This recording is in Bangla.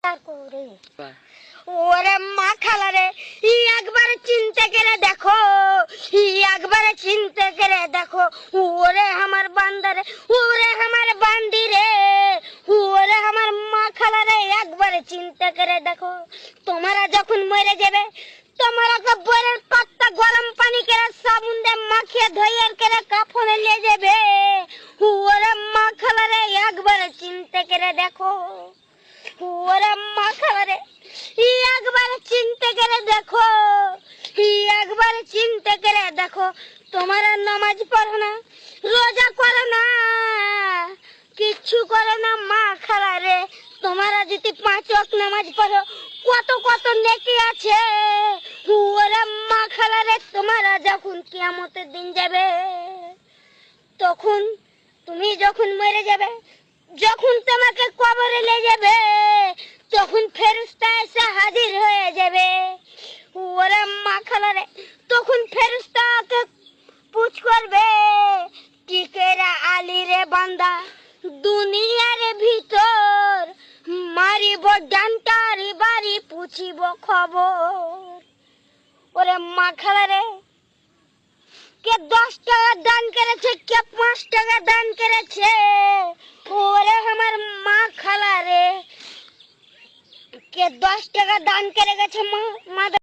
পার করে। ওরে মা খালা রে, একবার চিন্তা করে দেখো, একবার চিন্তা করে দেখো। ওরে আমার বান্দারে, ওরে আমার বান্দি রে, ওরে আমার মা খালা রে, একবার চিন্তা করে দেখো। তোমরা যখন মরে যাবে, তোমরা কবরের পাত্তা গরম পানি করে সাবুন দিয়ে মাখিয়ে ধোয়ার করে কাফনে নিয়ে যাবে। ওরে মা খালা রে, একবার চিন্তা করে দেখো। ওরে মা খালা রে, একবার চিন্তা করে দেখো, একবার চিন্তা করে দেখো। তোমরা নামাজ পড়ো না, রোজা করো না, কিচ্ছু করো না মা খালা রে। তোমরা যদি 5 ওয়াক্ত নামাজ পড়ো, কত কত নেকি আছে। ওরে মা খালা রে, তোমরা যখন কিয়ামতের দিন যাবে, তখন তুমি যখন মরে যাবে, যখন তোমাকে কবরে নিয়ে যাবে, তখন ফেরেশতা এসে হাজির হয়ে যাবে। ওরে মা খালা রে, তখন ফেরেশতাকে পুছ করবে, কি কেরা আলী রে বান্দা দুনিয়ার ভিতর, মারিব ডান্টারি বাড়ি পুছিব খবর। ওরে মা খালা রে, কে 10 টাকা দান করেছে, কে 5 টাকা দান করেছে। ওরে আমার মা খালা রে, কে 10 টাকা দান করে গেছে মা